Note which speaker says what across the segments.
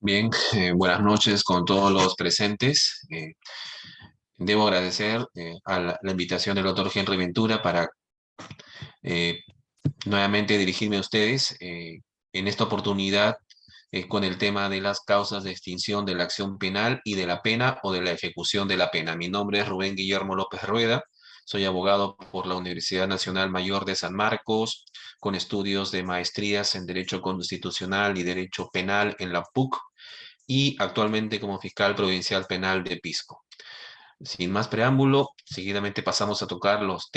Speaker 1: Bien, buenas noches con todos los presentes. Debo agradecer a la invitación del doctor Henry Ventura para eh, nuevamente dirigirme a ustedes en esta oportunidad con el tema de las causas de extinción de la acción penal y de la pena o de la ejecución de la pena. Mi nombre es Rubén Guillermo López Rueda. Soy abogado por la Universidad Nacional Mayor de San Marcos, con estudios de maestrías en Derecho Constitucional y Derecho Penal en la PUC y actualmente como fiscal provincial penal de Pisco. Sin más preámbulo, seguidamente pasamos a tocar los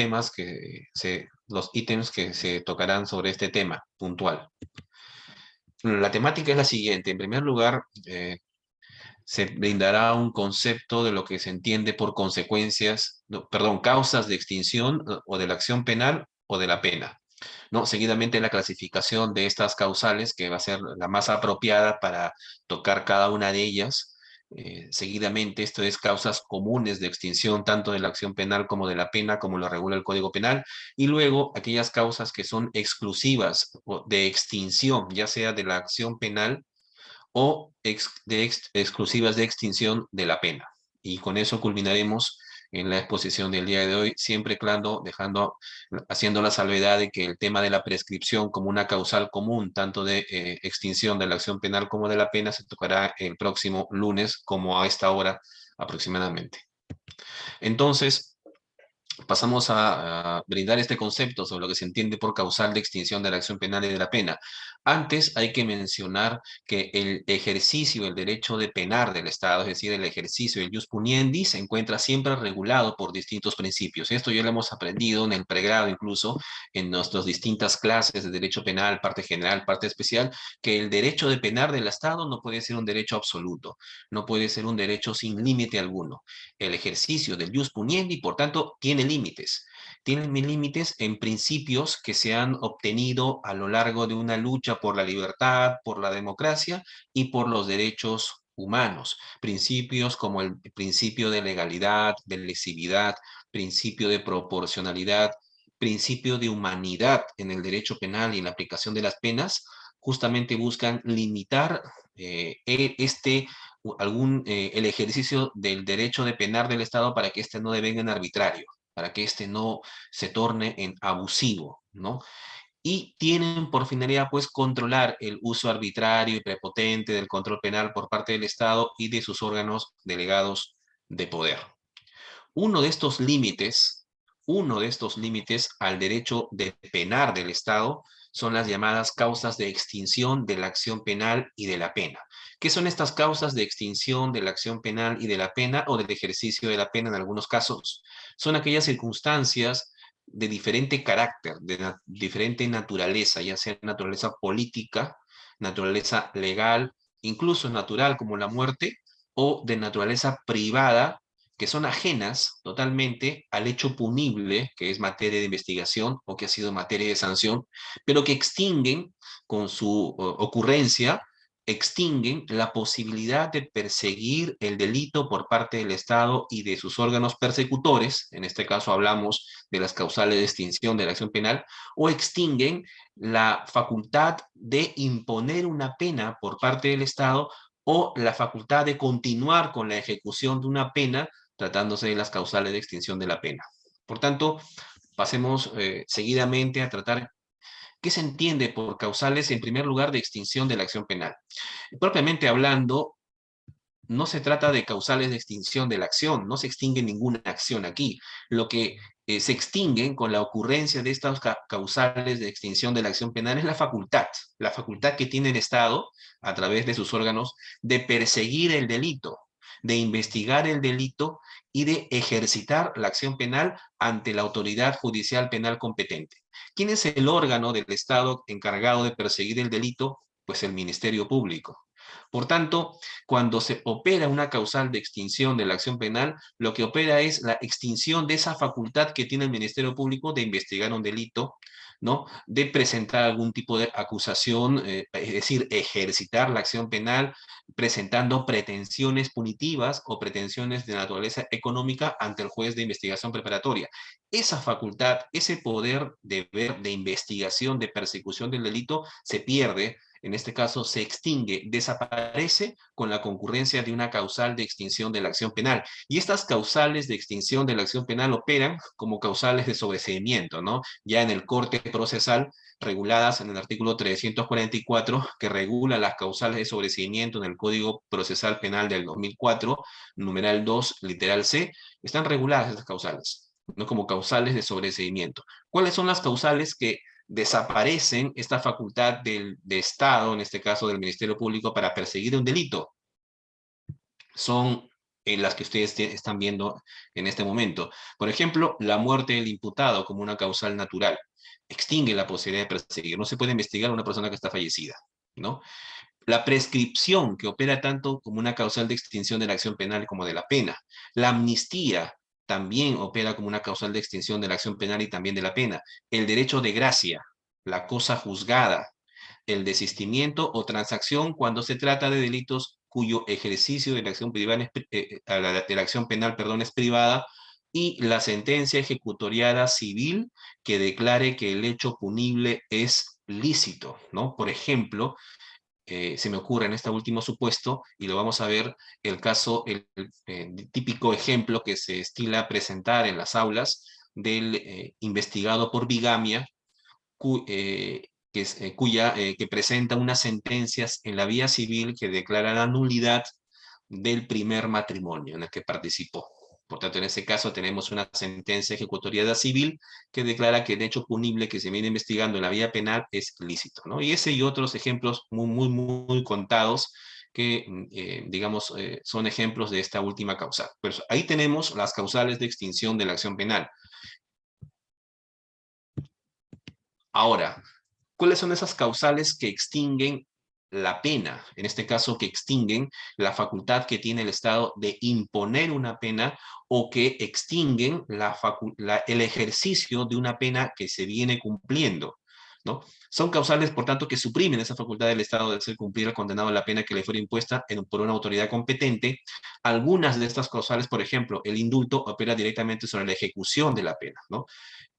Speaker 1: ítems que se tocarán sobre este tema puntual. La temática es la siguiente. En primer lugar, se brindará un concepto de lo que se entiende por consecuencias, no, perdón, causas de extinción o de la acción penal o de la pena. ¿No? Seguidamente la clasificación de estas causales, que va a ser la más apropiada para tocar cada una de ellas. Seguidamente, esto es causas comunes de extinción tanto de la acción penal como de la pena, como lo regula el Código Penal, y luego aquellas causas que son exclusivas de extinción, ya sea de la acción penal o exclusivas de extinción de la pena. Y con eso culminaremos en la exposición del día de hoy, siempre claro, haciendo la salvedad de que el tema de la prescripción como una causal común, tanto de extinción de la acción penal como de la pena, se tocará el próximo lunes, como a esta hora aproximadamente. Entonces, pasamos a brindar este concepto sobre lo que se entiende por causal de extinción de la acción penal y de la pena. Antes hay que mencionar que el ejercicio, el derecho de penar del Estado, es decir, el ejercicio del ius puniendi, se encuentra siempre regulado por distintos principios. Esto ya lo hemos aprendido en el pregrado, incluso en nuestras distintas clases de derecho penal, parte general, parte especial, que el derecho de penar del Estado no puede ser un derecho absoluto, no puede ser un derecho sin límite alguno. El ejercicio del ius puniendi, por tanto, tiene límites. Tienen límites en principios que se han obtenido a lo largo de una lucha por la libertad, por la democracia y por los derechos humanos. Principios como el principio de legalidad, de lesividad, principio de proporcionalidad, principio de humanidad en el derecho penal y en la aplicación de las penas, justamente buscan limitar el ejercicio del derecho de penar del Estado para que éste no devenga en arbitrario, para que éste no se torne en abusivo, ¿no? Y tienen por finalidad, pues, controlar el uso arbitrario y prepotente del control penal por parte del Estado y de sus órganos delegados de poder. Uno de estos límites, uno de estos límites al derecho de penar del Estado son las llamadas causas de extinción de la acción penal y de la pena. ¿Qué son estas causas de extinción de la acción penal y de la pena o del ejercicio de la pena en algunos casos? Son aquellas circunstancias de diferente carácter, diferente naturaleza, ya sea naturaleza política, naturaleza legal, incluso natural como la muerte, o de naturaleza privada que son ajenas totalmente al hecho punible, que es materia de investigación o que ha sido materia de sanción, pero que extinguen con su ocurrencia, extinguen la posibilidad de perseguir el delito por parte del Estado y de sus órganos persecutores, en este caso hablamos de las causales de extinción de la acción penal, o extinguen la facultad de imponer una pena por parte del Estado o la facultad de continuar con la ejecución de una pena tratándose de las causales de extinción de la pena. Por tanto, pasemos seguidamente a tratar qué se entiende por causales, en primer lugar, de extinción de la acción penal. Propiamente hablando, no se trata de causales de extinción de la acción, no se extingue ninguna acción aquí. Lo que se extinguen con la ocurrencia de estas causales de extinción de la acción penal es la facultad que tiene el Estado, a través de sus órganos, de perseguir el delito, de investigar el delito y de ejercitar la acción penal ante la autoridad judicial penal competente. ¿Quién es el órgano del Estado encargado de perseguir el delito? Pues el Ministerio Público. Por tanto, cuando se opera una causal de extinción de la acción penal, lo que opera es la extinción de esa facultad que tiene el Ministerio Público de investigar un delito, ¿no? De presentar algún tipo de acusación, es decir, ejercitar la acción penal presentando pretensiones punitivas o pretensiones de naturaleza económica ante el juez de investigación preparatoria. Esa facultad, ese poder de investigación, de persecución del delito, se pierde en este caso, se extingue, desaparece con la concurrencia de una causal de extinción de la acción penal. Y estas causales de extinción de la acción penal operan como causales de sobreseimiento, ¿no? Ya en el corte procesal, reguladas en el artículo 344, que regula las causales de sobreseimiento en el Código Procesal Penal del 2004, numeral 2, literal C, están reguladas estas causales, ¿no? Como causales de sobreseimiento. ¿Cuáles son las causales que desaparecen esta facultad de Estado, en este caso del Ministerio Público, para perseguir un delito? Son las que ustedes están viendo en este momento. Por ejemplo, la muerte del imputado como una causal natural extingue la posibilidad de perseguir. No se puede investigar a una persona que está fallecida, ¿no? La prescripción, que opera tanto como una causal de extinción de la acción penal como de la pena. La amnistía también opera como una causal de extinción de la acción penal y también de la pena. El derecho de gracia, la cosa juzgada, el desistimiento o transacción cuando se trata de delitos cuyo ejercicio de la acción privada de la acción penal, perdón, es privada, y la sentencia ejecutoriada civil que declare que el hecho punible es lícito, ¿no? Por ejemplo, se me ocurre en este último supuesto, y lo vamos a ver, el caso, el típico ejemplo que se estila presentar en las aulas del investigado por bigamia, que presenta unas sentencias en la vía civil que declara la nulidad del primer matrimonio en el que participó. Por tanto, en ese caso tenemos una sentencia ejecutoriada civil que declara que el hecho punible que se viene investigando en la vía penal es lícito, ¿no? Y ese y otros ejemplos muy contados que, digamos, son ejemplos de esta última causal. Pero ahí tenemos las causales de extinción de la acción penal. Ahora, ¿cuáles son esas causales que extinguen la pena? En este caso, que extinguen la facultad que tiene el Estado de imponer una pena o que extinguen el ejercicio de una pena que se viene cumpliendo, ¿no? Son causales, por tanto, que suprimen esa facultad del Estado de hacer cumplir al condenado la pena que le fuera impuesta por una autoridad competente. Algunas de estas causales, por ejemplo, el indulto opera directamente sobre la ejecución de la pena, ¿no?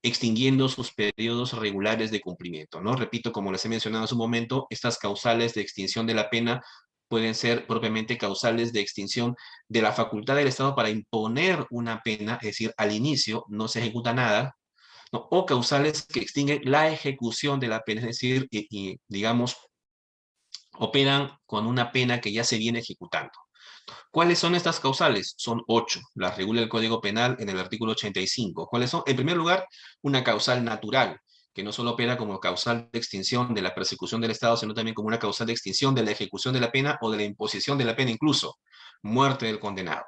Speaker 1: Extinguiendo sus periodos regulares de cumplimiento, ¿no? Repito, como les he mencionado hace un momento, estas causales de extinción de la pena pueden ser propiamente causales de extinción de la facultad del Estado para imponer una pena, es decir, al inicio no se ejecuta nada, ¿no? O causales que extinguen la ejecución de la pena, es decir, digamos, operan con una pena que ya se viene ejecutando. ¿Cuáles son estas causales? Son 8. Las regula el Código Penal en el artículo 85. ¿Cuáles son? En primer lugar, una causal natural, que no solo opera como causal de extinción de la persecución del Estado, sino también como una causal de extinción de la ejecución de la pena o de la imposición de la pena incluso. Muerte del condenado.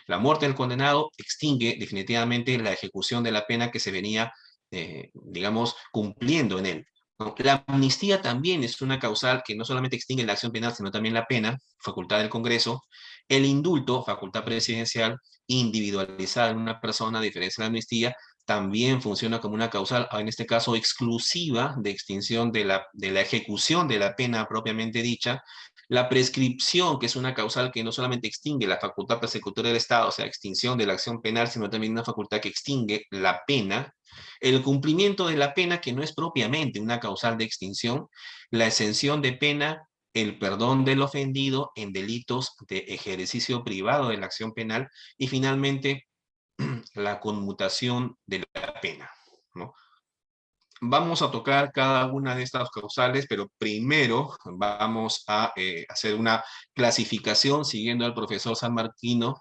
Speaker 1: La muerte del condenado extingue definitivamente la ejecución de la pena que se venía, digamos, cumpliendo en él. ¿No? La amnistía también es una causal que no solamente extingue la acción penal, sino también la pena, facultad del Congreso. El indulto, facultad presidencial, individualizada en una persona, a diferencia de la amnistía, también funciona como una causal, en este caso exclusiva, de extinción de la ejecución de la pena propiamente dicha. La prescripción, que es una causal que no solamente extingue la facultad persecutoria del Estado, o sea, extinción de la acción penal, sino también una facultad que extingue la pena. El cumplimiento de la pena, que no es propiamente una causal de extinción. La exención de pena, el perdón del ofendido en delitos de ejercicio privado de la acción penal. Y finalmente, la conmutación de la pena, ¿no? Vamos a tocar cada una de estas causales, pero primero vamos a hacer una clasificación siguiendo al profesor San Martino,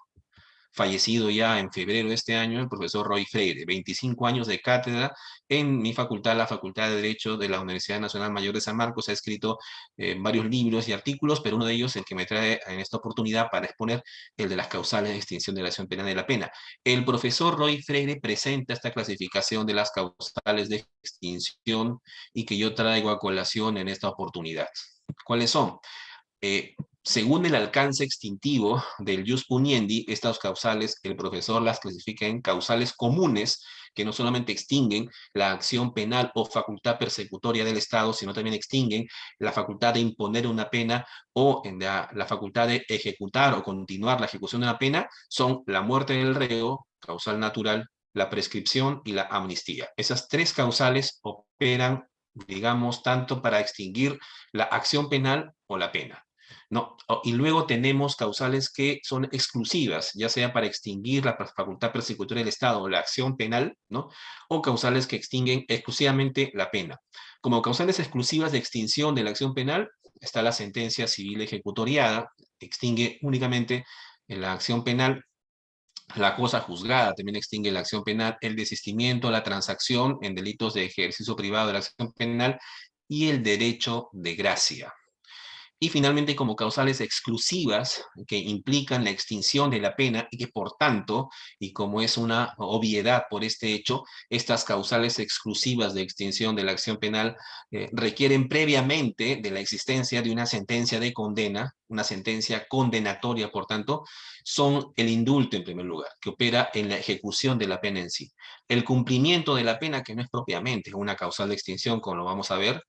Speaker 1: fallecido ya en febrero de este año, el profesor Roy Freire, 25 años de cátedra en mi facultad, la Facultad de Derecho de la Universidad Nacional Mayor de San Marcos. Ha escrito varios libros y artículos, pero uno de ellos, el que me trae en esta oportunidad para exponer, el de las causales de extinción de la acción penal de la pena. El profesor Roy Freire presenta esta clasificación de las causales de extinción y que yo traigo a colación en esta oportunidad. ¿Cuáles son? Según el alcance extintivo del jus puniendi, estas causales, el profesor las clasifica en causales comunes, que no solamente extinguen la acción penal o facultad persecutoria del Estado, sino también extinguen la facultad de imponer una pena o en la facultad de ejecutar o continuar la ejecución de una pena, son la muerte del reo, causal natural, la prescripción y la amnistía. Esas tres causales operan digamos, tanto para extinguir la acción penal o la pena. ¿No? Y luego tenemos causales que son exclusivas, ya sea para extinguir la facultad persecutoria del Estado o la acción penal, ¿no? O causales que extinguen exclusivamente la pena. Como causales exclusivas de extinción de la acción penal, está la sentencia civil ejecutoriada, que extingue únicamente la acción penal. La cosa juzgada también extingue la acción penal, el desistimiento, la transacción en delitos de ejercicio privado de la acción penal y el derecho de gracia. Y finalmente, como causales exclusivas que implican la extinción de la pena y que por tanto, y como es una obviedad por este hecho, estas causales exclusivas de extinción de la acción penal requieren previamente de la existencia de una sentencia de condena, una sentencia condenatoria, por tanto, son el indulto en primer lugar, que opera en la ejecución de la pena en sí. El cumplimiento de la pena, que no es propiamente una causal de extinción, como lo vamos a ver,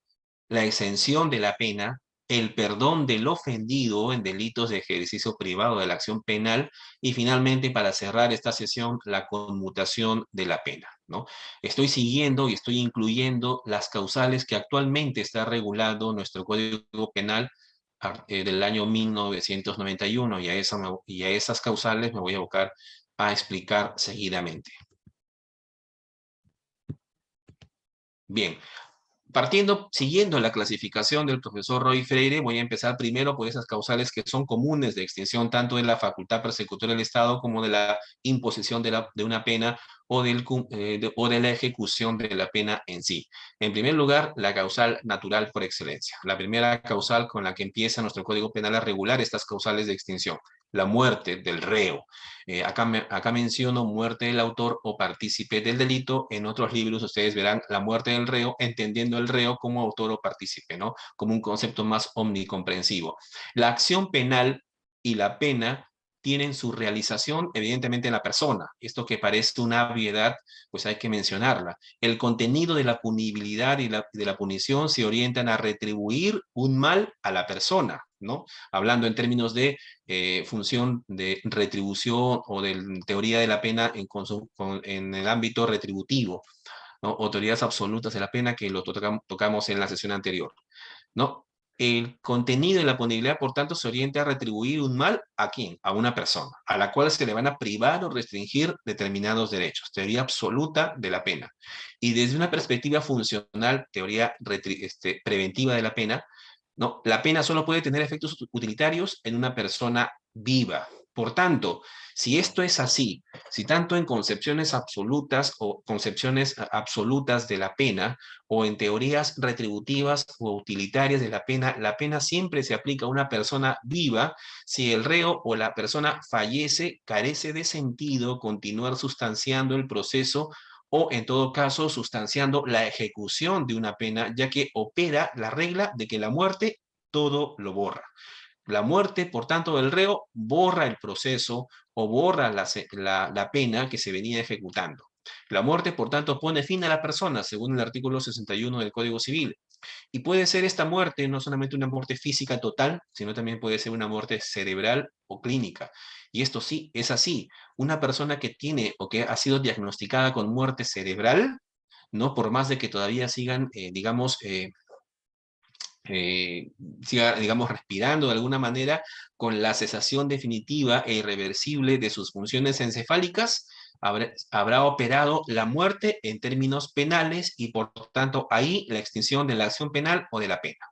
Speaker 1: la exención de la pena, el perdón del ofendido en delitos de ejercicio privado de la acción penal y finalmente, para cerrar esta sesión, la conmutación de la pena, ¿no? Estoy siguiendo y estoy incluyendo las causales que actualmente está regulado nuestro Código Penal del año 1991 y a esas causales me voy a abocar a explicar seguidamente. Bien, siguiendo la clasificación del profesor Roy Freire, voy a empezar primero por esas causales que son comunes de extinción tanto de la facultad persecutoria del Estado como de la imposición de una pena o de la ejecución de la pena en sí. En primer lugar, la causal natural por excelencia. La primera causal con la que empieza nuestro Código Penal a regular estas causales de extinción, la muerte del reo. Acá menciono muerte del autor o partícipe del delito. En otros libros ustedes verán la muerte del reo, entendiendo el reo como autor o partícipe, ¿no? Como un concepto más omnicomprensivo. La acción penal y la pena tienen su realización, evidentemente, en la persona. Esto que parece una obviedad, pues hay que mencionarla. El contenido de la punibilidad y de la punición se orientan a retribuir un mal a la persona, ¿no? Hablando en términos de función de retribución o de teoría de la pena en el ámbito retributivo, ¿no? O teorías absolutas de la pena que lo tocamos en la sesión anterior, ¿no? El contenido de la punibilidad, por tanto, se orienta a retribuir un mal ¿a quién? A una persona, a la cual se le van a privar o restringir determinados derechos, teoría absoluta de la pena. Y desde una perspectiva funcional, teoría preventiva de la pena, ¿no? La pena solo puede tener efectos utilitarios en una persona viva. Por tanto, si esto es así, si tanto en concepciones absolutas o concepciones absolutas de la pena o en teorías retributivas o utilitarias de la pena siempre se aplica a una persona viva, si el reo o la persona fallece, carece de sentido continuar sustanciando el proceso o en todo caso sustanciando la ejecución de una pena, ya que opera la regla de que la muerte todo lo borra. La muerte, por tanto, del reo borra el proceso o borra la pena que se venía ejecutando. La muerte, por tanto, pone fin a la persona, según el artículo 61 del Código Civil. Y puede ser esta muerte no solamente una muerte física total, sino también puede ser una muerte cerebral o clínica. Y esto sí, es así. Una persona que tiene o que ha sido diagnosticada con muerte cerebral, ¿no? Por más de que todavía sigan, eh, siga, digamos, respirando de alguna manera, con la cesación definitiva e irreversible de sus funciones encefálicas, habrá operado la muerte en términos penales y por tanto ahí la extinción de la acción penal o de la pena.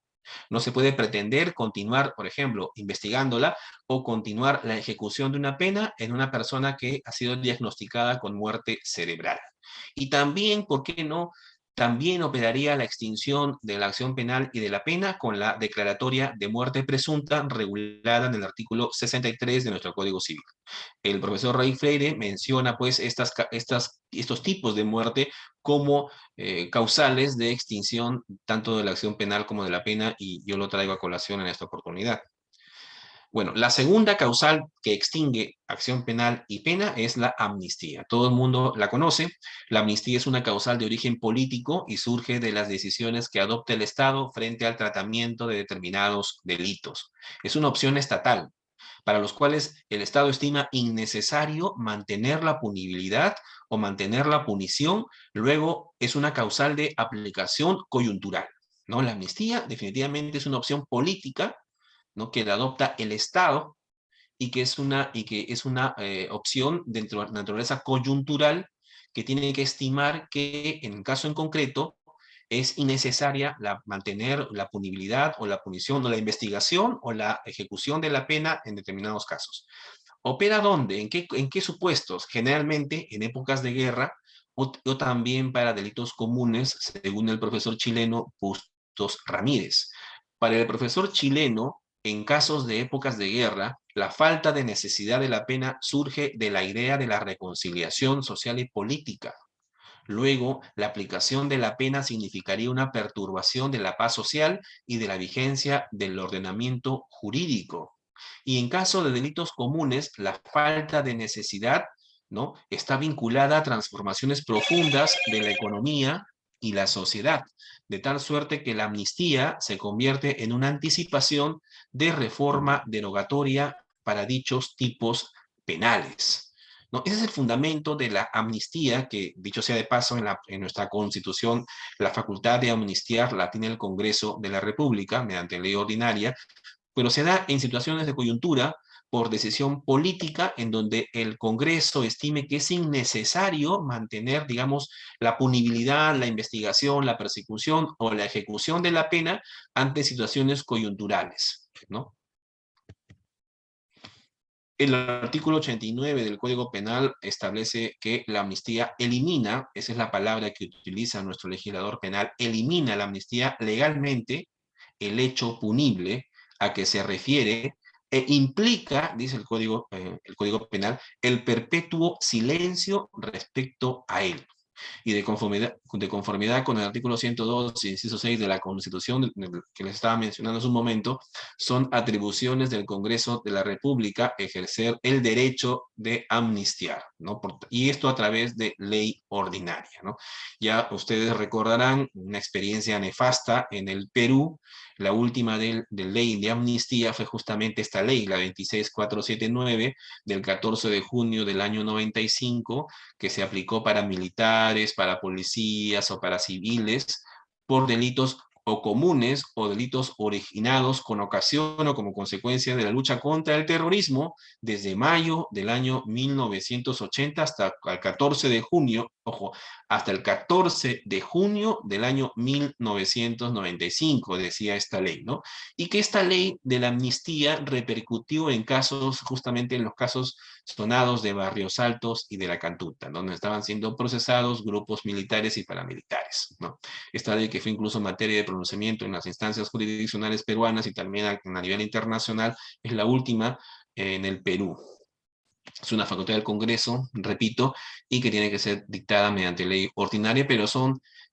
Speaker 1: No se puede pretender continuar, por ejemplo, investigándola o continuar la ejecución de una pena en una persona que ha sido diagnosticada con muerte cerebral. Y también, ¿por qué no? También operaría la extinción de la acción penal y de la pena con la declaratoria de muerte presunta regulada en el artículo 63 de nuestro Código Civil. El profesor Ray Freire menciona pues estos tipos de muerte como causales de extinción tanto de la acción penal como de la pena y yo lo traigo a colación en esta oportunidad. Bueno, la segunda causal que extingue acción penal y pena es la amnistía. Todo el mundo la conoce. La amnistía es una causal de origen político y surge de las decisiones que adopta el Estado frente al tratamiento de determinados delitos. Es una opción estatal. para los cuales el Estado estima innecesario mantener la punibilidad o mantener la punición, luego es una causal de aplicación coyuntural, ¿no? La amnistía definitivamente es una opción política, ¿no? Que la adopta el Estado y que es una opción dentro de la naturaleza coyuntural que tiene que estimar que en caso en concreto es innecesaria mantener la punibilidad o la punición o la investigación o la ejecución de la pena en determinados casos. ¿Opera dónde? ¿En qué supuestos? Generalmente en épocas de guerra o también para delitos comunes, según el profesor chileno Bustos Ramírez. Para el profesor chileno, en casos de épocas de guerra, la falta de necesidad de la pena surge de la idea de la reconciliación social y política. Luego, la aplicación de la pena significaría una perturbación de la paz social y de la vigencia del ordenamiento jurídico. Y en caso de delitos comunes, la falta de necesidad, ¿no? Está vinculada a transformaciones profundas de la economía y la sociedad, de tal suerte que la amnistía se convierte en una anticipación de reforma derogatoria para dichos tipos penales. ¿No? Ese es el fundamento de la amnistía, que dicho sea de paso, en nuestra Constitución, la facultad de amnistiar la tiene el Congreso de la República mediante ley ordinaria, pero se da en situaciones de coyuntura por decisión política en donde el Congreso estime que es innecesario mantener, digamos, la punibilidad, la investigación, la persecución o la ejecución de la pena ante situaciones coyunturales, ¿no? El artículo 89 del Código Penal establece que la amnistía elimina, esa es la palabra que utiliza nuestro legislador penal, elimina la amnistía legalmente el hecho punible a que se refiere e implica, dice el Código Penal, el perpetuo silencio respecto a él y de conformidad con el artículo 102, inciso 6 de la Constitución, que les estaba mencionando hace un momento, son atribuciones del Congreso de la República ejercer el derecho de amnistiar, ¿no? Y esto a través de ley ordinaria, ¿no? Ya ustedes recordarán una experiencia nefasta en el Perú. La última de ley de amnistía fue justamente esta ley, la 26479, del 14 de junio del año 95, que se aplicó para militares, para policías o para civiles por delitos o comunes o delitos originados con ocasión o como consecuencia de la lucha contra el terrorismo desde mayo del año 1980 hasta el 14 de junio, ojo, hasta el 14 de junio del año 1995, decía esta ley, ¿no? Y que esta ley de la amnistía repercutió en casos, justamente en los casos sonados de Barrios Altos y de la Cantuta, donde estaban siendo procesados grupos militares y paramilitares, ¿no? Esta ley, que fue incluso materia de pronunciamiento en las instancias jurisdiccionales peruanas y también a nivel internacional, es la última en el Perú. Es una facultad del Congreso, repito, y que tiene que ser dictada mediante ley ordinaria, pero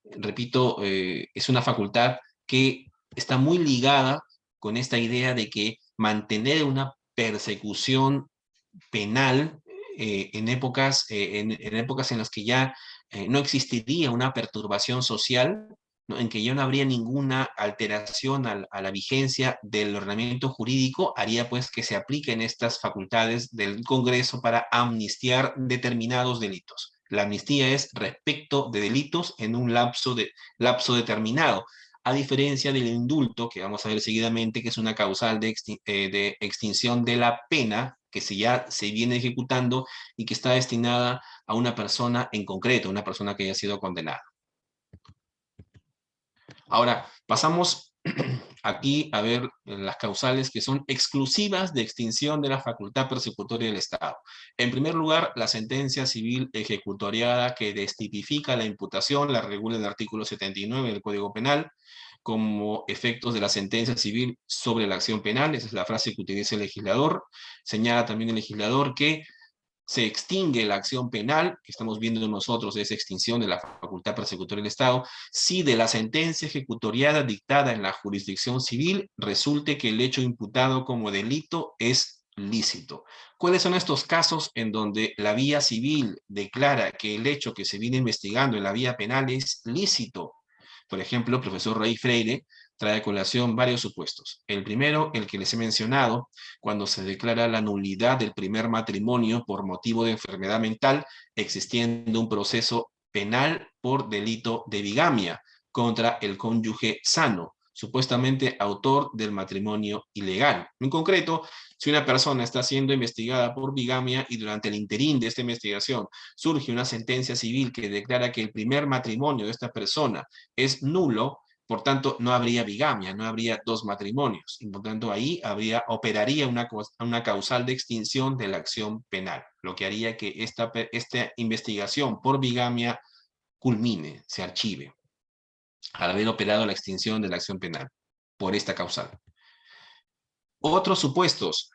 Speaker 1: repito, es una facultad que está muy ligada con esta idea de que mantener una persecución penal en épocas en las que ya no existiría una perturbación social, ¿no? En que ya no habría ninguna alteración a la vigencia del ordenamiento jurídico, haría pues que se apliquen estas facultades del Congreso para amnistiar determinados delitos. La amnistía es respecto de delitos en un lapso determinado, a diferencia del indulto, que vamos a ver seguidamente, que es una causal de extinción de la pena que ya se viene ejecutando y que está destinada a una persona en concreto, una persona que haya sido condenada. Ahora, pasamos aquí a ver las causales que son exclusivas de extinción de la facultad persecutoria del Estado. En primer lugar, la sentencia civil ejecutoriada que destipifica la imputación, la regula el artículo 79 del Código Penal, como efectos de la sentencia civil sobre la acción penal. Esa es la frase que utiliza el legislador. Señala también el legislador que se extingue la acción penal, que estamos viendo nosotros, esa extinción de la facultad persecutoria del Estado, si de la sentencia ejecutoriada dictada en la jurisdicción civil resulte que el hecho imputado como delito es lícito. ¿Cuáles son estos casos en donde la vía civil declara que el hecho que se viene investigando en la vía penal es lícito? Por ejemplo, el profesor Rey Freire trae a colación varios supuestos. El primero, el que les he mencionado, cuando se declara la nulidad del primer matrimonio por motivo de enfermedad mental, existiendo un proceso penal por delito de bigamia contra el cónyuge sano, supuestamente autor del matrimonio ilegal. En concreto, si una persona está siendo investigada por bigamia y durante el interín de esta investigación surge una sentencia civil que declara que el primer matrimonio de esta persona es nulo, por tanto, no habría bigamia, no habría dos matrimonios. Y por tanto, ahí operaría una causal de extinción de la acción penal, lo que haría que esta investigación por bigamia culmine, se archive, al haber operado la extinción de la acción penal por esta causal. Otros supuestos.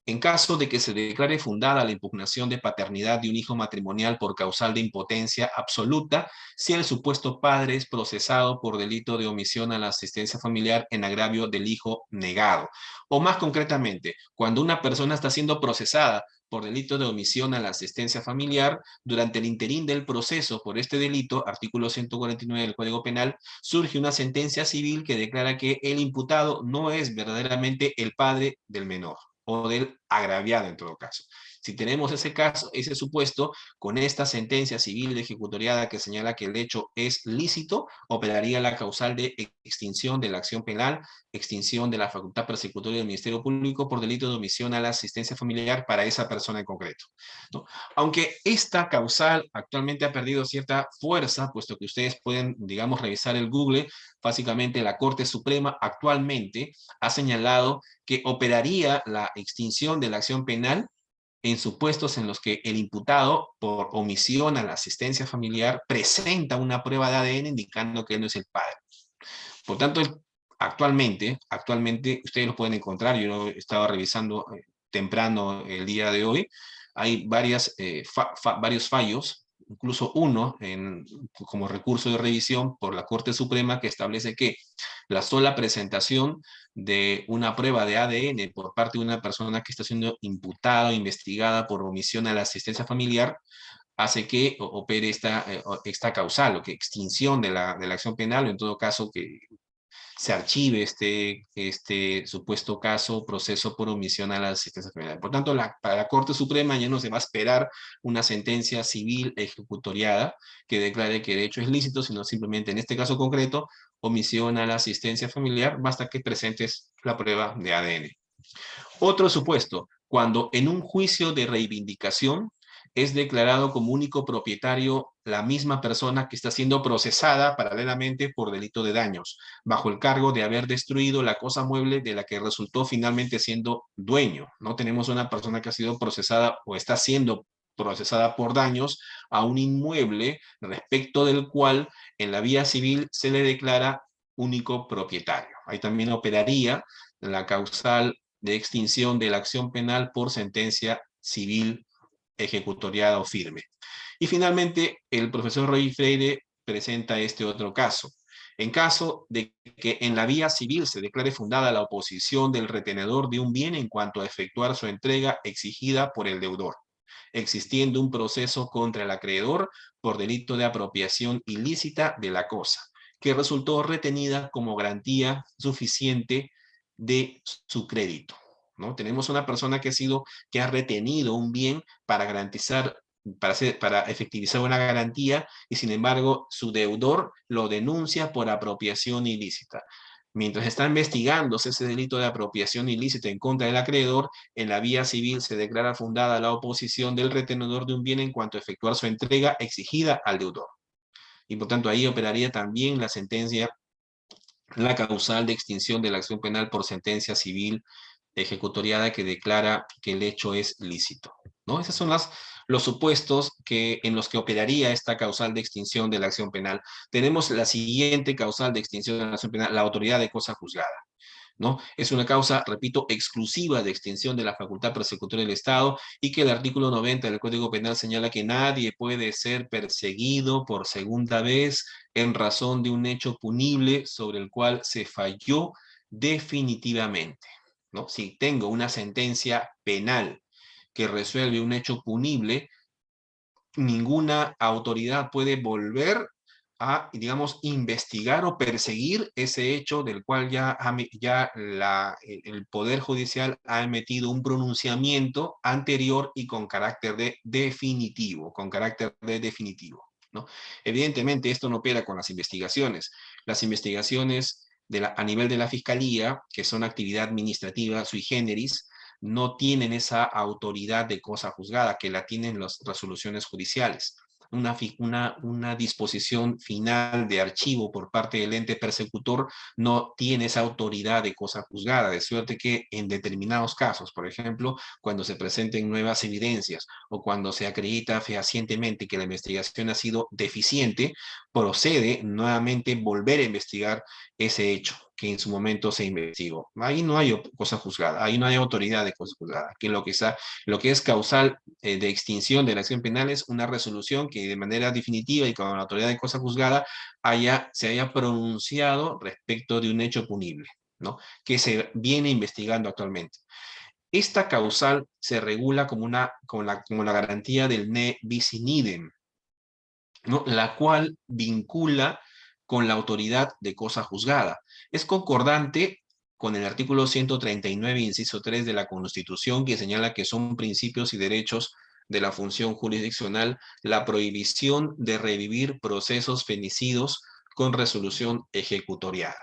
Speaker 1: En caso de que se declare fundada la impugnación de paternidad de un hijo matrimonial por causal de impotencia absoluta, si el supuesto padre es procesado por delito de omisión a la asistencia familiar en agravio del hijo negado. O más concretamente, cuando una persona está siendo procesada por delito de omisión a la asistencia familiar, durante el interín del proceso por este delito, artículo 149 del Código Penal, surge una sentencia civil que declara que el imputado no es verdaderamente el padre del menor o del agraviado en todo caso. Si tenemos ese caso, ese supuesto, con esta sentencia civil ejecutoriada que señala que el hecho es lícito, operaría la causal de extinción de la acción penal, extinción de la facultad persecutoria del Ministerio Público por delito de omisión a la asistencia familiar para esa persona en concreto, ¿no? Aunque esta causal actualmente ha perdido cierta fuerza, puesto que ustedes pueden, digamos, revisar el Google, básicamente la Corte Suprema actualmente ha señalado que operaría la extinción de la acción penal en supuestos en los que el imputado, por omisión a la asistencia familiar, presenta una prueba de ADN indicando que él no es el padre. Por tanto, actualmente ustedes lo pueden encontrar, yo lo estaba revisando temprano el día de hoy, hay varios fallos, incluso uno como recurso de revisión por la Corte Suprema que establece que la sola presentación de una prueba de ADN por parte de una persona que está siendo imputada o investigada por omisión a la asistencia familiar hace que opere esta causal o que extinción de la acción penal o en todo caso que se archive este supuesto caso, proceso por omisión a la asistencia familiar. Por tanto, para la Corte Suprema ya no se va a esperar una sentencia civil ejecutoriada que declare que el hecho es lícito, sino simplemente en este caso concreto, omisión a la asistencia familiar, basta que presentes la prueba de ADN. Otro supuesto, cuando en un juicio de reivindicación es declarado como único propietario la misma persona que está siendo procesada paralelamente por delito de daños, bajo el cargo de haber destruido la cosa mueble de la que resultó finalmente siendo dueño. No tenemos una persona que ha sido procesada o está siendo procesada por daños a un inmueble respecto del cual en la vía civil se le declara único propietario. Ahí también operaría la causal de extinción de la acción penal por sentencia civil ejecutoriada o firme. Y finalmente, el profesor Roy Freire presenta este otro caso. En caso de que en la vía civil se declare fundada la oposición del retenedor de un bien en cuanto a efectuar su entrega exigida por el deudor, existiendo un proceso contra el acreedor por delito de apropiación ilícita de la cosa, que resultó retenida como garantía suficiente de su crédito, ¿no? Tenemos una persona que ha retenido un bien para garantizar, para efectivizar una garantía y sin embargo su deudor lo denuncia por apropiación ilícita. Mientras está investigándose ese delito de apropiación ilícita en contra del acreedor, en la vía civil se declara fundada la oposición del retenedor de un bien en cuanto a efectuar su entrega exigida al deudor. Y por tanto ahí operaría también la sentencia, la causal de extinción de la acción penal por sentencia civil ejecutoriada que declara que el hecho es lícito, ¿no? Esos son los supuestos en los que operaría esta causal de extinción de la acción penal. Tenemos la siguiente causal de extinción de la acción penal, la autoridad de cosa juzgada, ¿no? Es una causa, repito, exclusiva de extinción de la facultad persecutoria del Estado y que el artículo 90 del Código Penal señala que nadie puede ser perseguido por segunda vez en razón de un hecho punible sobre el cual se falló definitivamente, ¿no? Si tengo una sentencia penal que resuelve un hecho punible, ninguna autoridad puede volver digamos, investigar o perseguir ese hecho del cual el Poder Judicial ha emitido un pronunciamiento anterior y con carácter de definitivo, ¿no? Evidentemente, esto no opera con las investigaciones. Las investigaciones a nivel de la Fiscalía, que son actividad administrativa sui generis, no tienen esa autoridad de cosa juzgada que la tienen las resoluciones judiciales. Una disposición final de archivo por parte del ente persecutor no tiene esa autoridad de cosa juzgada, de suerte que en determinados casos, por ejemplo, cuando se presenten nuevas evidencias o cuando se acredita fehacientemente que la investigación ha sido deficiente, procede nuevamente volver a investigar ese hecho que en su momento se investigó. Ahí no hay cosa juzgada, ahí no hay autoridad de cosa juzgada, que lo que es causal de extinción de la acción penal es una resolución que de manera definitiva y con la autoridad de cosa juzgada se haya pronunciado respecto de un hecho punible, ¿no? Que se viene investigando actualmente. Esta causal se regula como la garantía del ne bis in idem, ¿no? La cual vincula con la autoridad de cosa juzgada. Es concordante con el artículo 139, inciso 3 de la Constitución, que señala que son principios y derechos de la función jurisdiccional la prohibición de revivir procesos fenicidos con resolución ejecutoriada.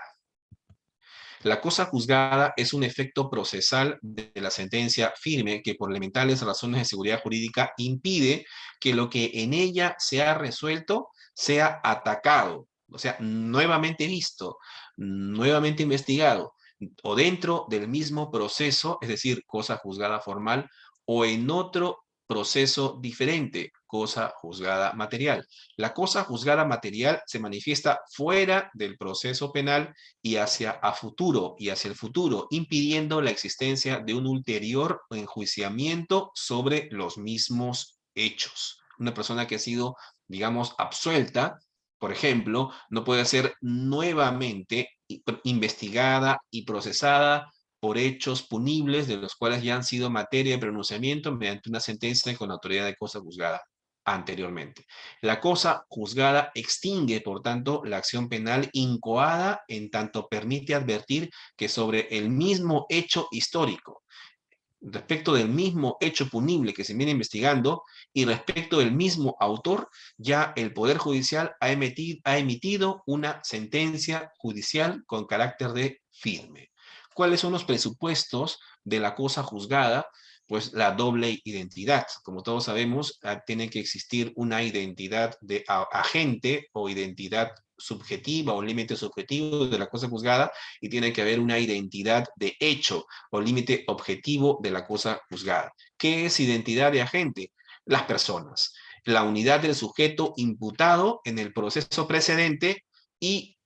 Speaker 1: La cosa juzgada es un efecto procesal de la sentencia firme que por elementales razones de seguridad jurídica impide que lo que en ella se ha resuelto sea atacado, o sea, nuevamente visto, nuevamente investigado, o dentro del mismo proceso, es decir, cosa juzgada formal, o en otro proceso diferente, cosa juzgada material. La cosa juzgada material se manifiesta fuera del proceso penal y hacia el futuro, impidiendo la existencia de un ulterior enjuiciamiento sobre los mismos hechos. Una persona que ha sido, digamos, absuelta, por ejemplo, no puede ser nuevamente investigada y procesada por hechos punibles de los cuales ya han sido materia de pronunciamiento mediante una sentencia con autoridad de cosa juzgada anteriormente. La cosa juzgada extingue, por tanto, la acción penal incoada en tanto permite advertir que sobre el mismo hecho histórico, respecto del mismo hecho punible que se viene investigando y respecto del mismo autor, ya el Poder Judicial ha emitido una sentencia judicial con carácter de firme. ¿Cuáles son los presupuestos de la cosa juzgada? Pues la doble identidad. Como todos sabemos, tiene que existir una identidad de agente o identidad subjetiva o límite subjetivo de la cosa juzgada y tiene que haber una identidad de hecho o límite objetivo de la cosa juzgada. ¿Qué es identidad de agente? Las personas. La unidad del sujeto imputado en el proceso precedente y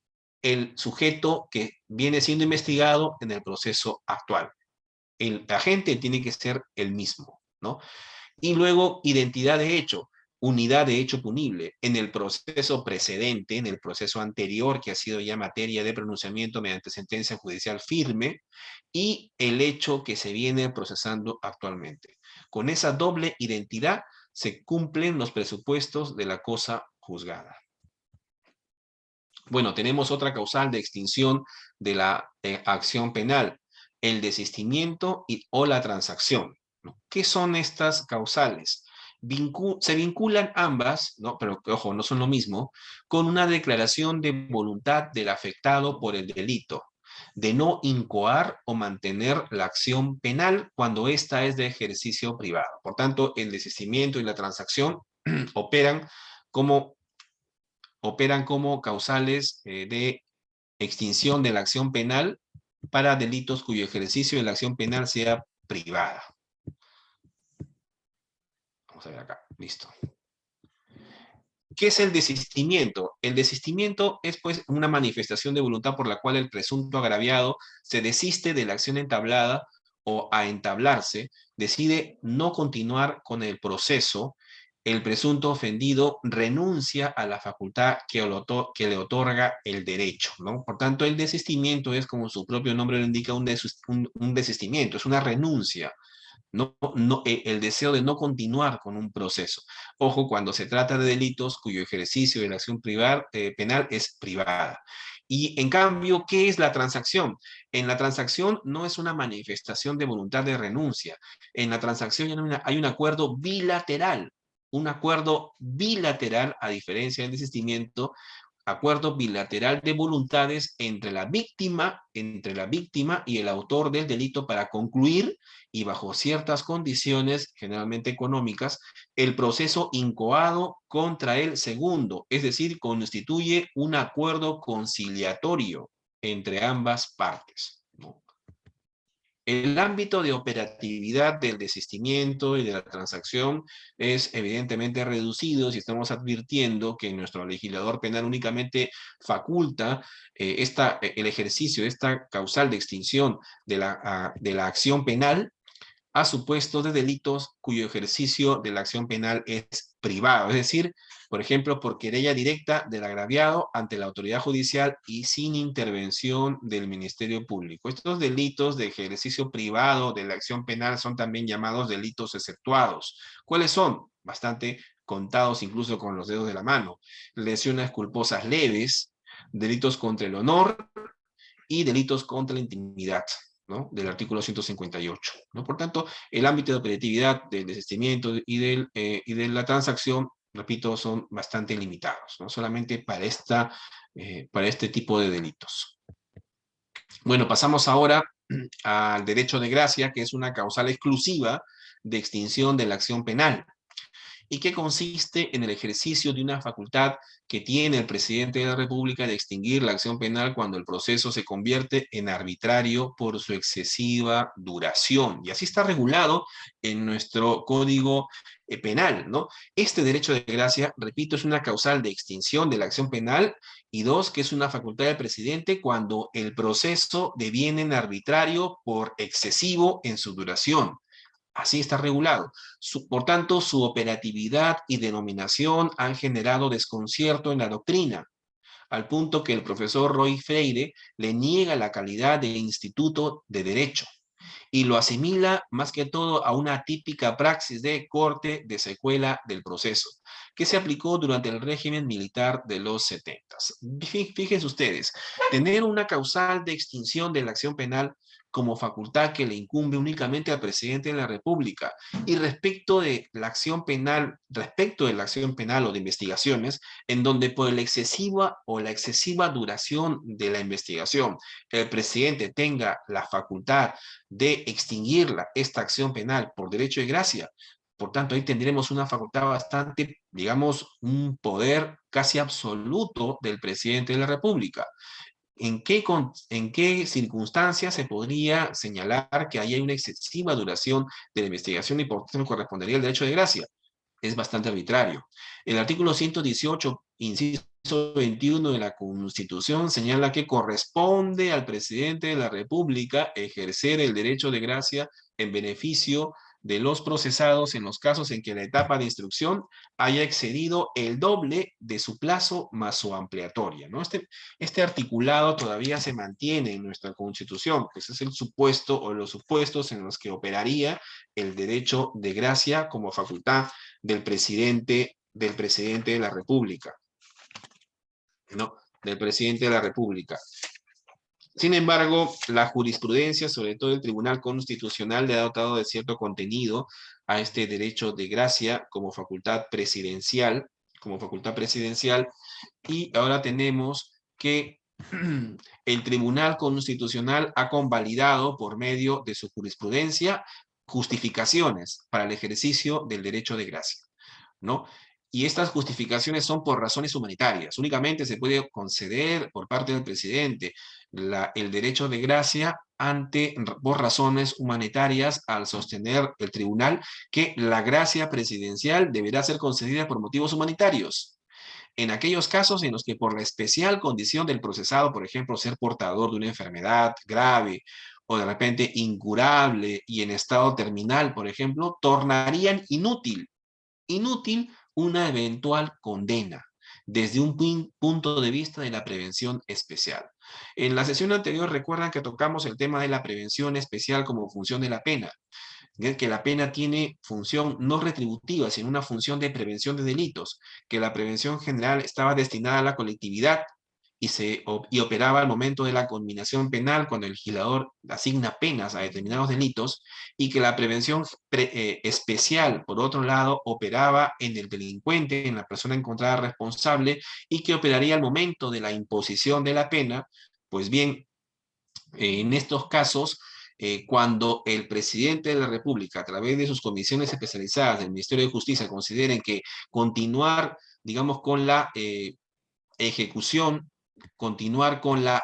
Speaker 1: el sujeto que viene siendo investigado en el proceso actual. El agente tiene que ser el mismo, ¿no? Y luego, identidad de hecho, unidad de hecho punible en el proceso precedente, en el proceso anterior que ha sido ya materia de pronunciamiento mediante sentencia judicial firme, y el hecho que se viene procesando actualmente. Con esa doble identidad se cumplen los presupuestos de la cosa juzgada. Bueno, tenemos otra causal de extinción de la acción penal, el desistimiento o la transacción, ¿no? ¿Qué son estas causales? Se vinculan ambas, ¿no? Pero ojo, no son lo mismo, con una declaración de voluntad del afectado por el delito, de no incoar o mantener la acción penal cuando ésta es de ejercicio privado. Por tanto, el desistimiento y la transacción operan como causales de extinción de la acción penal para delitos cuyo ejercicio de la acción penal sea privada. Vamos a ver acá, listo. ¿Qué es el desistimiento? El desistimiento es pues una manifestación de voluntad por la cual el presunto agraviado se desiste de la acción entablada o a entablarse, decide no continuar con el proceso. El presunto ofendido renuncia a la facultad que le otorga el derecho, ¿no? Por tanto, el desistimiento es, como su propio nombre lo indica, un desistimiento, es una renuncia el deseo de no continuar con un proceso. Ojo, cuando se trata de delitos cuyo ejercicio de la acción penal es privada. Y en cambio, ¿qué es la transacción? En la transacción no es una manifestación de voluntad de renuncia. En la transacción hay un acuerdo bilateral. Un acuerdo bilateral, a diferencia del desistimiento, acuerdo bilateral de voluntades entre la víctima y el autor del delito para concluir y bajo ciertas condiciones, generalmente económicas, el proceso incoado contra el segundo, es decir, constituye un acuerdo conciliatorio entre ambas partes, ¿no? El ámbito de operatividad del desistimiento y de la transacción es evidentemente reducido si estamos advirtiendo que nuestro legislador penal únicamente faculta el ejercicio de esta causal de extinción de la acción penal a supuestos de delitos cuyo ejercicio de la acción penal es privado, es decir, por ejemplo, por querella directa del agraviado ante la autoridad judicial y sin intervención del Ministerio Público. Estos delitos de ejercicio privado de la acción penal son también llamados delitos exceptuados. ¿Cuáles son? Bastante contados incluso con los dedos de la mano. Lesiones culposas leves, delitos contra el honor y delitos contra la intimidad, ¿no? Del artículo 158, ¿no? Por tanto, el ámbito de operatividad del desistimiento y de la transacción, repito, son bastante limitados, ¿no? Solamente para este tipo de delitos. Bueno, pasamos ahora al derecho de gracia, que es una causal exclusiva de extinción de la acción penal, y que consiste en el ejercicio de una facultad que tiene el presidente de la República de extinguir la acción penal cuando el proceso se convierte en arbitrario por su excesiva duración. Y así está regulado en nuestro Código Penal, ¿no? Este derecho de gracia, repito, es una causal de extinción de la acción penal y dos, que es una facultad del presidente cuando el proceso deviene en arbitrario por excesivo en su duración. Así está regulado. Por tanto, su operatividad y denominación han generado desconcierto en la doctrina, al punto que el profesor Roy Freire le niega la calidad de instituto de derecho y lo asimila más que todo a una típica praxis de corte de secuela del proceso, que se aplicó durante el régimen militar de los 70. Fíjense ustedes, tener una causal de extinción de la acción penal como facultad que le incumbe únicamente al presidente de la República. Y respecto de la acción penal o de investigaciones, en donde por la excesiva duración de la investigación, el presidente tenga la facultad de extinguirla, esta acción penal, por derecho de gracia. Por tanto, ahí tendremos una facultad bastante, digamos, un poder casi absoluto del presidente de la República. ¿En qué circunstancias se podría señalar que hay una excesiva duración de la investigación y por tanto correspondería el derecho de gracia? Es bastante arbitrario. El artículo 118, inciso 21 de la Constitución señala que corresponde al presidente de la República ejercer el derecho de gracia en beneficio de los procesados en los casos en que la etapa de instrucción haya excedido el doble de su plazo más su ampliatoria, ¿no? Este articulado todavía se mantiene en nuestra Constitución, pues es el supuesto o los supuestos en los que operaría el derecho de gracia como facultad del presidente de la República, ¿no? Del presidente de la República. Sin embargo, la jurisprudencia, sobre todo el Tribunal Constitucional, le ha dotado de cierto contenido a este derecho de gracia como facultad presidencial, y ahora tenemos que el Tribunal Constitucional ha convalidado por medio de su jurisprudencia justificaciones para el ejercicio del derecho de gracia, ¿no? Y estas justificaciones son por razones humanitarias. Únicamente se puede conceder por parte del presidente el derecho de gracia por razones humanitarias al sostener el tribunal que la gracia presidencial deberá ser concedida por motivos humanitarios. En aquellos casos en los que por la especial condición del procesado, por ejemplo, ser portador de una enfermedad grave o de repente incurable y en estado terminal, por ejemplo, tornarían inútil una eventual condena desde un punto de vista de la prevención especial. En la sesión anterior recuerdan que tocamos el tema de la prevención especial como función de la pena. que la pena tiene función no retributiva, sino una función de prevención de delitos, que la prevención general estaba destinada a la colectividad y operaba al momento de la conminación penal cuando el legislador asigna penas a determinados delitos, y que la prevención especial, por otro lado, operaba en el delincuente, en la persona encontrada responsable, y que operaría al momento de la imposición de la pena. Pues bien, en estos casos, cuando el presidente de la República, a través de sus comisiones especializadas del Ministerio de Justicia, consideren que continuar, digamos, con la ejecución, continuar con la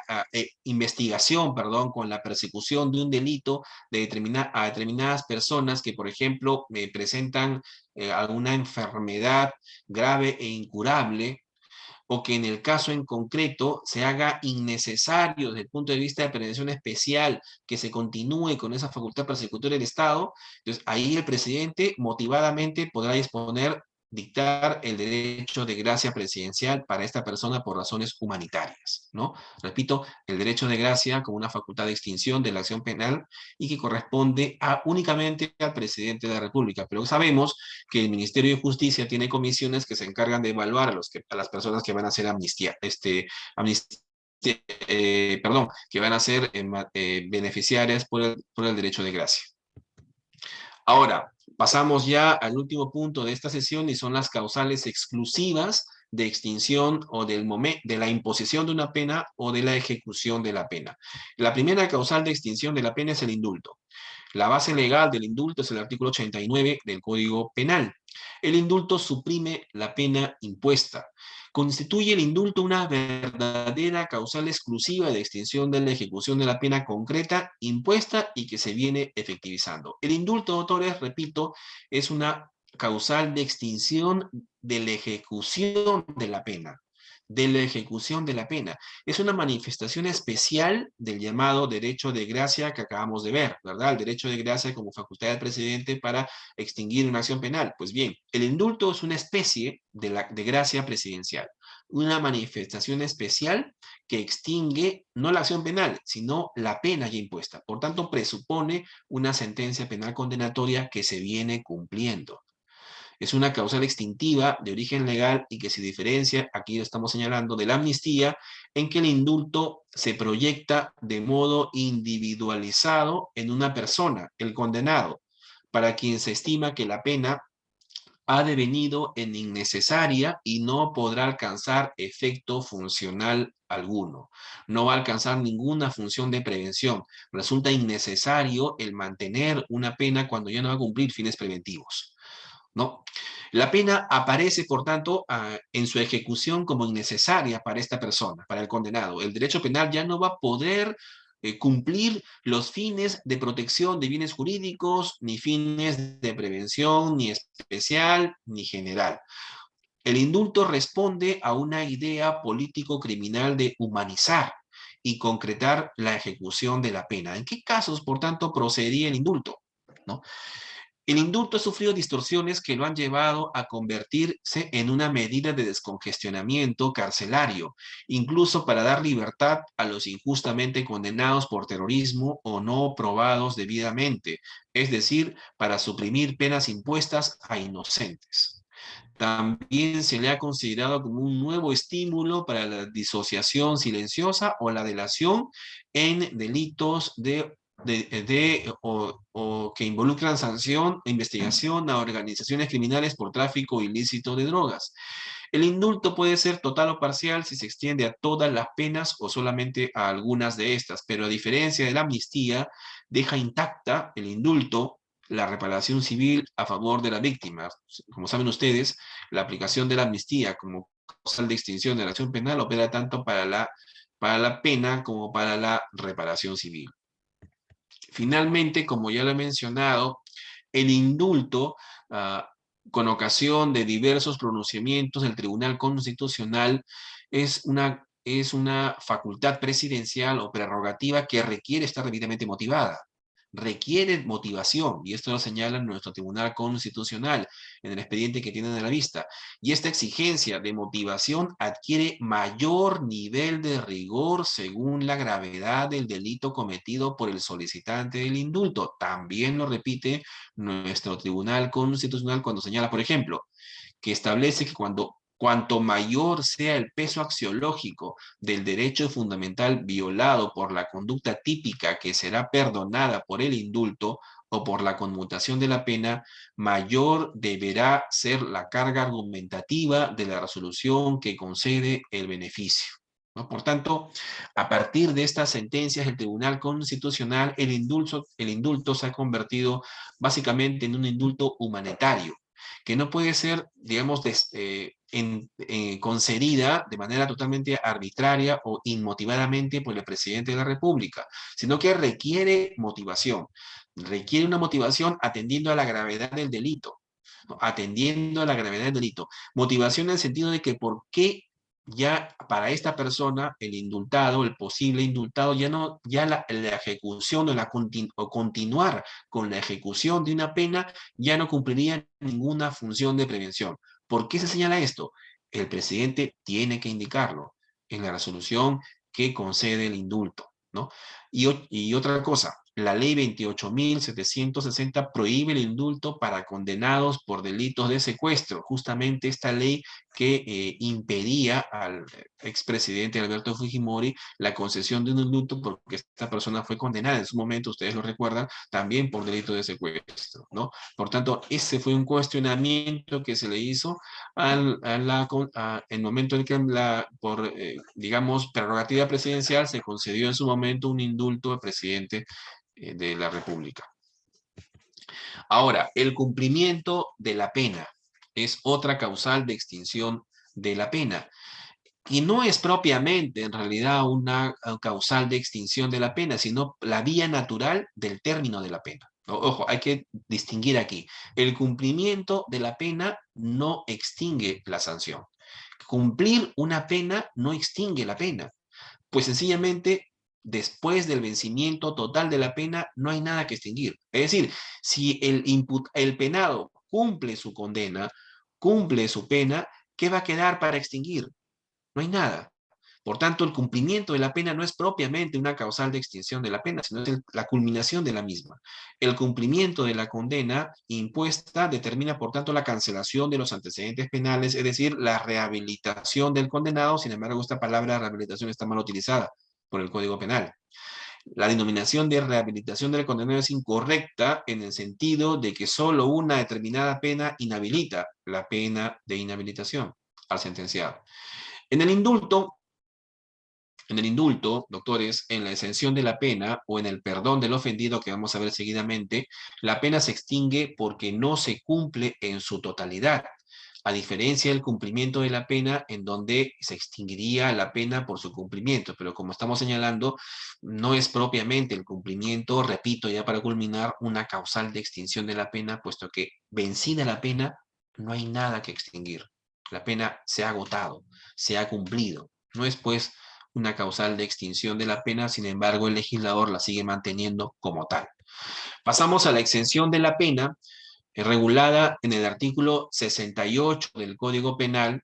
Speaker 1: investigación, perdón, con la persecución de un delito a determinadas personas que, por ejemplo, presentan alguna enfermedad grave e incurable, o que en el caso en concreto se haga innecesario desde el punto de vista de prevención especial que se continúe con esa facultad persecutoria del Estado. Entonces ahí el presidente motivadamente podrá disponer, dictar el derecho de gracia presidencial para esta persona por razones humanitarias, ¿no? Repito, el derecho de gracia como una facultad de extinción de la acción penal y que corresponde únicamente al presidente de la República. Pero sabemos que el Ministerio de Justicia tiene comisiones que se encargan de evaluar a las personas que van a hacer perdón, que van a ser beneficiarias por el derecho de gracia. Ahora, pasamos ya al último punto de esta sesión y son las causales exclusivas de extinción o de la imposición de una pena o de la ejecución de la pena. La primera causal de extinción de la pena es el indulto. La base legal del indulto es el artículo 89 del Código Penal. El indulto suprime la pena impuesta. Constituye el indulto una verdadera causal exclusiva de extinción de la ejecución de la pena concreta impuesta y que se viene efectivizando. El indulto, autores, repito, es una causal de extinción de la ejecución de la pena. De la ejecución de la pena. Es una manifestación especial del llamado derecho de gracia que acabamos de ver, ¿verdad? El derecho de gracia como facultad del presidente para extinguir una acción penal. Pues bien, el indulto es una especie de gracia presidencial, una manifestación especial que extingue no la acción penal, sino la pena ya impuesta. Por tanto, presupone una sentencia penal condenatoria que se viene cumpliendo. Es una causal extintiva de origen legal y que se diferencia, aquí lo estamos señalando, de la amnistía, en que el indulto se proyecta de modo individualizado en una persona, el condenado, para quien se estima que la pena ha devenido en innecesaria y no podrá alcanzar efecto funcional alguno. No va a alcanzar ninguna función de prevención. Resulta innecesario el mantener una pena cuando ya no va a cumplir fines preventivos, ¿no? La pena aparece, por tanto, en su ejecución como innecesaria para esta persona, para el condenado. El derecho penal ya no va a poder cumplir los fines de protección de bienes jurídicos, ni fines de prevención, ni especial, ni general. El indulto responde a una idea político-criminal de humanizar y concretar la ejecución de la pena. ¿En qué casos, por tanto, procedería el indulto? ¿No? El indulto ha sufrido distorsiones que lo han llevado a convertirse en una medida de descongestionamiento carcelario, incluso para dar libertad a los injustamente condenados por terrorismo o no probados debidamente, es decir, para suprimir penas impuestas a inocentes. También se le ha considerado como un nuevo estímulo para la disociación silenciosa o la delación en delitos o que involucran sanción e investigación a organizaciones criminales por tráfico ilícito de drogas. El indulto puede ser total o parcial si se extiende a todas las penas o solamente a algunas de estas, pero a diferencia de la amnistía, deja intacta el indulto la reparación civil a favor de la víctima. Como saben ustedes, la aplicación de la amnistía como causal de extinción de la acción penal opera tanto para la pena como para la reparación civil. Finalmente, como ya lo he mencionado, el indulto, con ocasión de diversos pronunciamientos del Tribunal Constitucional, es una facultad presidencial o prerrogativa que requiere estar debidamente motivada, requiere motivación, y esto lo señala nuestro Tribunal Constitucional en el expediente que tienen a la vista. Y esta exigencia de motivación adquiere mayor nivel de rigor según la gravedad del delito cometido por el solicitante del indulto. También lo repite nuestro Tribunal Constitucional cuando señala, por ejemplo, que establece que cuanto mayor sea el peso axiológico del derecho fundamental violado por la conducta típica que será perdonada por el indulto o por la conmutación de la pena, mayor deberá ser la carga argumentativa de la resolución que concede el beneficio, ¿no? Por tanto, a partir de estas sentencias del Tribunal Constitucional, el indulto se ha convertido básicamente en un indulto humanitario, que no puede ser, digamos, concedida de manera totalmente arbitraria o inmotivadamente por el presidente de la República, sino que requiere una motivación atendiendo a la gravedad del delito, ¿no? Atendiendo a la gravedad del delito. Motivación en el sentido de que por qué ya para esta persona, el indultado, el posible indultado, ya no, ya la ejecución o continuar con la ejecución de una pena ya no cumpliría ninguna función de prevención. ¿Por qué se señala esto? El presidente tiene que indicarlo en la resolución que concede el indulto, ¿no? Y otra cosa, la ley 28.760 prohíbe el indulto para condenados por delitos de secuestro. Justamente esta ley que impedía al expresidente Alberto Fujimori la concesión de un indulto porque esta persona fue condenada en su momento, ustedes lo recuerdan, también por delito de secuestro, ¿no? Por tanto, ese fue un cuestionamiento que se le hizo el momento en que digamos, prerrogativa presidencial se concedió en su momento un indulto al presidente de la República. Ahora, el cumplimiento de la pena es otra causal de extinción de la pena. Y no es propiamente, en realidad, una causal de extinción de la pena, sino la vía natural del término de la pena. Ojo, hay que distinguir aquí. El cumplimiento de la pena no extingue la sanción. Cumplir una pena no extingue la pena, pues sencillamente después del vencimiento total de la pena no hay nada que extinguir. Es decir, si el penado cumple su condena, cumple su pena, ¿qué va a quedar para extinguir? No hay nada. Por tanto, el cumplimiento de la pena no es propiamente una causal de extinción de la pena, sino es la culminación de la misma. El cumplimiento de la condena impuesta determina, por tanto, la cancelación de los antecedentes penales, es decir, la rehabilitación del condenado. Sin embargo, esta palabra rehabilitación está mal utilizada por el Código Penal. La denominación de rehabilitación del condenado es incorrecta en el sentido de que solo una determinada pena inhabilita la pena de inhabilitación al sentenciado. En el indulto, doctores, en la exención de la pena o en el perdón del ofendido, que vamos a ver seguidamente, la pena se extingue porque no se cumple en su totalidad, a diferencia del cumplimiento de la pena, en donde se extinguiría la pena por su cumplimiento. Pero como estamos señalando, no es propiamente el cumplimiento, repito, ya para culminar, una causal de extinción de la pena, puesto que vencida la pena, no hay nada que extinguir. La pena se ha agotado, se ha cumplido. No es, pues, una causal de extinción de la pena, sin embargo, el legislador la sigue manteniendo como tal. Pasamos a la exención de la pena, regulada en el artículo 68 del Código Penal,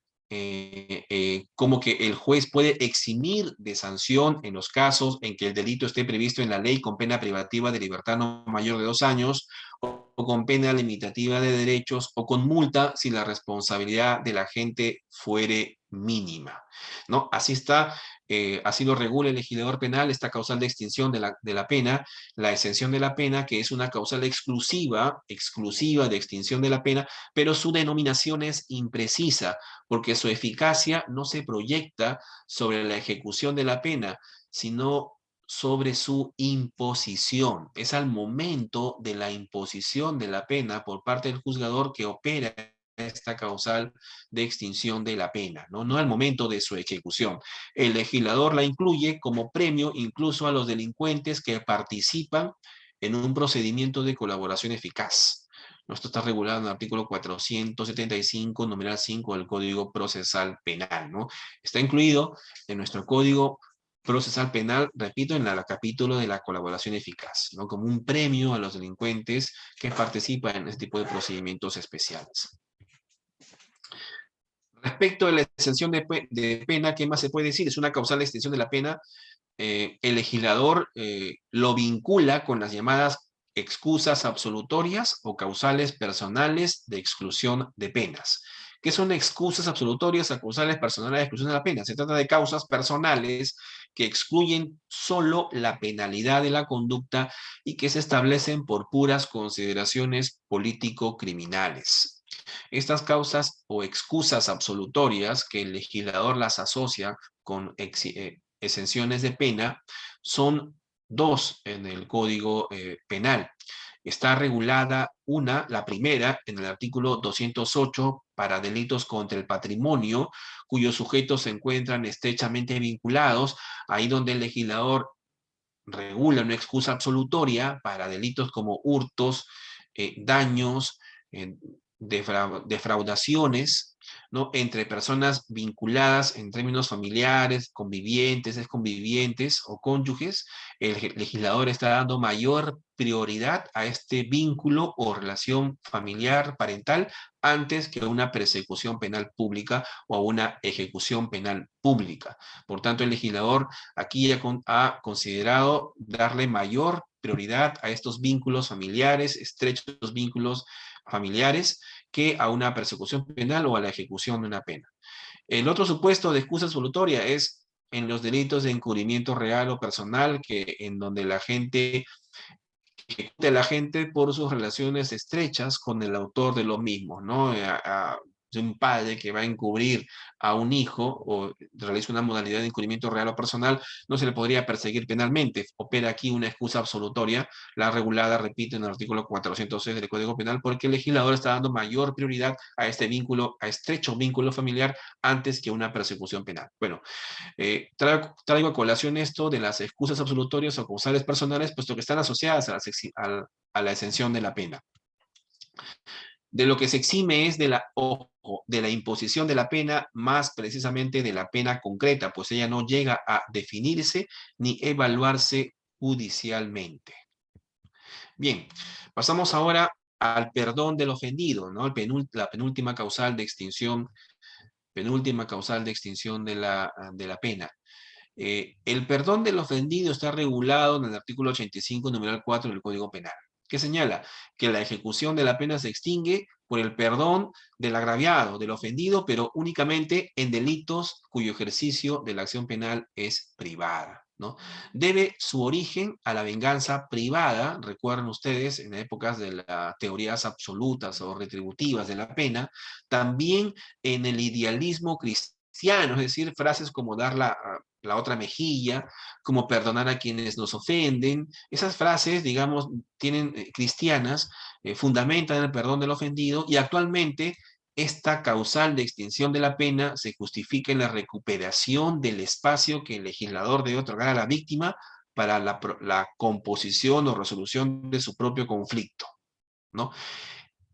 Speaker 1: como que el juez puede eximir de sanción en los casos en que el delito esté previsto en la ley con pena privativa de libertad no mayor de 2 años, o con pena limitativa de derechos, o con multa si la responsabilidad del agente fuere mínima, ¿no? Así está, así lo regula el legislador penal, esta causal de extinción de la pena, la exención de la pena, que es una causal exclusiva de extinción de la pena, pero su denominación es imprecisa, porque su eficacia no se proyecta sobre la ejecución de la pena, sino sobre su imposición. Es al momento de la imposición de la pena por parte del juzgador que opera esta causal de extinción de la pena, ¿no? No al momento de su ejecución. El legislador la incluye como premio incluso a los delincuentes que participan en un procedimiento de colaboración eficaz. Esto está regulado en el artículo 475, numeral 5 del Código Procesal Penal, ¿no? Está incluido en nuestro Código procesal penal, repito, en el capítulo de la colaboración eficaz, ¿no? Como un premio a los delincuentes que participan en este tipo de procedimientos especiales. Respecto a la extensión de pena, ¿qué más se puede decir? Es una causal de extensión de la pena. El legislador lo vincula con las llamadas excusas absolutorias o causales personales de exclusión de penas. ¿Qué son excusas absolutorias o causales personales de exclusión de la pena? Se trata de causas personales que excluyen solo la penalidad de la conducta y que se establecen por puras consideraciones político-criminales. Estas causas o excusas absolutorias que el legislador las asocia con exenciones de pena son dos en el Código Penal. Está regulada la primera, en el artículo 208 para delitos contra el patrimonio, cuyos sujetos se encuentran estrechamente vinculados, ahí donde el legislador regula una excusa absolutoria para delitos como hurtos, daños, eh, defraudaciones, ¿no? Entre personas vinculadas en términos familiares, convivientes, exconvivientes o cónyuges, el legislador está dando mayor prioridad a este vínculo o relación familiar, parental, antes que a una persecución penal pública o a una ejecución penal pública. Por tanto, el legislador aquí ha considerado darle mayor prioridad a estos vínculos familiares, estrechos vínculos familiares, que a una persecución penal o a la ejecución de una pena. El otro supuesto de excusa absolutoria es en los delitos de encubrimiento real o personal, que en donde la gente ejecuta la gente por sus relaciones estrechas con el autor de lo mismo, ¿no? De un padre que va a encubrir a un hijo o realiza una modalidad de encubrimiento real o personal, no se le podría perseguir penalmente. Opera aquí una excusa absolutoria, la regulada, repito, en el artículo 406 del Código Penal, porque el legislador está dando mayor prioridad a este vínculo, a estrecho vínculo familiar, antes que una persecución penal. Bueno, traigo a colación esto de las excusas absolutorias o causales personales, puesto que están asociadas a la exención de la pena. De lo que se exime es de la imposición de la pena, más precisamente de la pena concreta, pues ella no llega a definirse ni evaluarse judicialmente. Bien, pasamos ahora al perdón del ofendido, ¿no? La penúltima causal de extinción de la pena. El perdón del ofendido está regulado en el artículo 85, numeral 4 del Código Penal, que señala que la ejecución de la pena se extingue por el perdón del agraviado, del ofendido, pero únicamente en delitos cuyo ejercicio de la acción penal es privada, ¿no? Debe su origen a la venganza privada, recuerden ustedes, en épocas de las teorías absolutas o retributivas de la pena, también en el idealismo cristiano, es decir, frases como dar la otra mejilla, como perdonar a quienes nos ofenden. Esas frases, digamos, tienen cristianas, fundamentan el perdón del ofendido y actualmente esta causal de extinción de la pena se justifica en la recuperación del espacio que el legislador debe otorgar a la víctima para la composición o resolución de su propio conflicto, ¿no?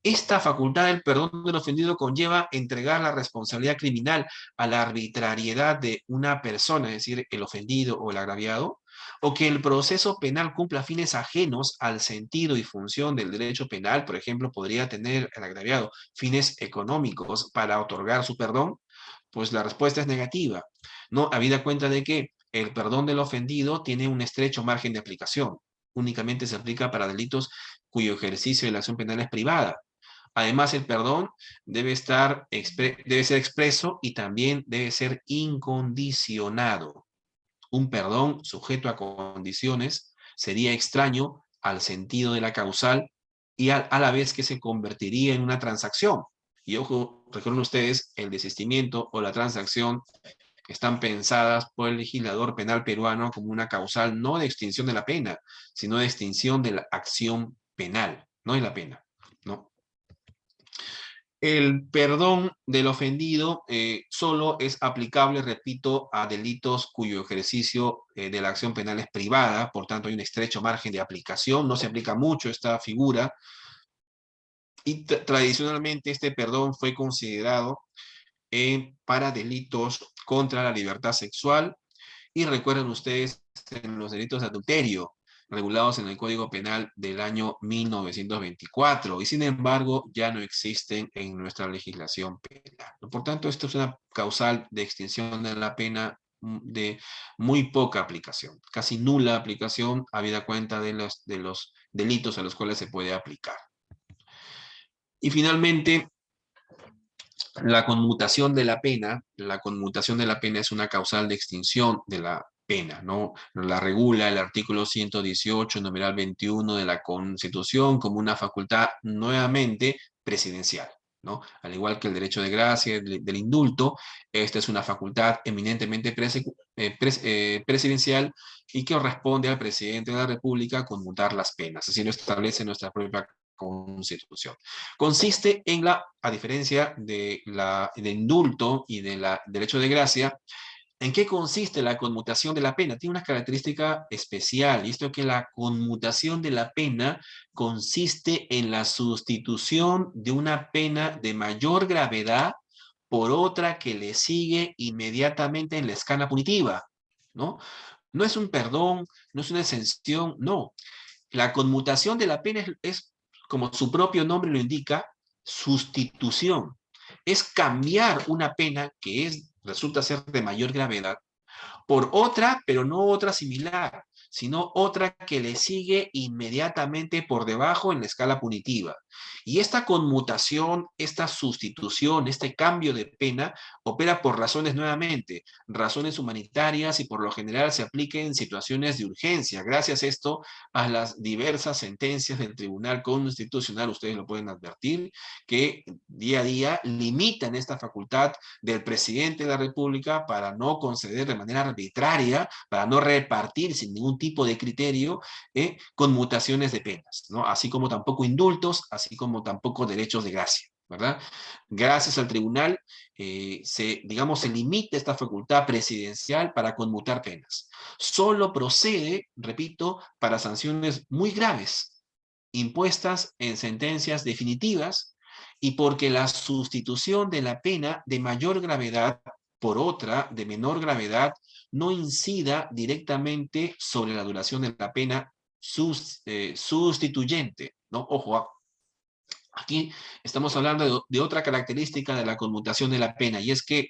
Speaker 1: Esta facultad del perdón del ofendido conlleva entregar la responsabilidad criminal a la arbitrariedad de una persona, es decir, el ofendido o el agraviado, o que el proceso penal cumpla fines ajenos al sentido y función del derecho penal. Por ejemplo, podría tener el agraviado fines económicos para otorgar su perdón. Pues la respuesta es negativa, ¿no? Habida cuenta de que el perdón del ofendido tiene un estrecho margen de aplicación. Únicamente se aplica para delitos cuyo ejercicio de la acción penal es privada. Además, el perdón debe ser expreso y también debe ser incondicionado. Un perdón sujeto a condiciones sería extraño al sentido de la causal y a la vez que se convertiría en una transacción. Y ojo, recuerden ustedes, el desistimiento o la transacción están pensadas por el legislador penal peruano como una causal no de extinción de la pena, sino de extinción de la acción penal, no de la pena, ¿no? El perdón del ofendido solo es aplicable, repito, a delitos cuyo ejercicio de la acción penal es privada, por tanto hay un estrecho margen de aplicación, no se aplica mucho esta figura, y tradicionalmente este perdón fue considerado para delitos contra la libertad sexual Y recuerden ustedes los delitos de adulterio, regulados en el Código Penal del año 1924, y sin embargo ya no existen en nuestra legislación penal. Por tanto, esto es una causal de extinción de la pena de muy poca aplicación, casi nula aplicación, habida cuenta de los delitos a los cuales se puede aplicar. Y finalmente, la conmutación de la pena es una causal de extinción de la pena, ¿no? La regula el artículo 118, numeral 21 de la Constitución como una facultad nuevamente presidencial, ¿no? Al igual que el derecho de gracia, del indulto, esta es una facultad eminentemente presidencial y que corresponde al presidente de la República conmutar las penas. Así lo establece nuestra propia Constitución. Consiste en a diferencia del indulto y del derecho de gracia, ¿en qué consiste la conmutación de la pena? Tiene una característica especial, y esto es que la conmutación de la pena consiste en la sustitución de una pena de mayor gravedad por otra que le sigue inmediatamente en la escala punitiva, ¿no? No es un perdón, no es una exención, no. La conmutación de la pena es, como su propio nombre lo indica, sustitución. Es cambiar una pena que resulta ser de mayor gravedad por otra, pero no otra similar, sino otra que le sigue inmediatamente por debajo en la escala punitiva. Y esta conmutación, esta sustitución, este cambio de pena, opera por razones nuevamente, razones humanitarias y por lo general se aplica en situaciones de urgencia. Gracias a esto, a las diversas sentencias del Tribunal Constitucional, ustedes lo pueden advertir, que día a día limitan esta facultad del presidente de la República para no conceder de manera arbitraria, para no repartir sin ningún tipo de criterio conmutaciones de penas, ¿no? Así como tampoco indultos, así como tampoco derechos de gracia, ¿verdad? Gracias al tribunal, se limita esta facultad presidencial para conmutar penas. Solo procede, repito, para sanciones muy graves, impuestas en sentencias definitivas, y porque la sustitución de la pena de mayor gravedad por otra de menor gravedad no incida directamente sobre la duración de la pena sustituyente, ¿no? Ojo, aquí estamos hablando de otra característica de la conmutación de la pena, y es que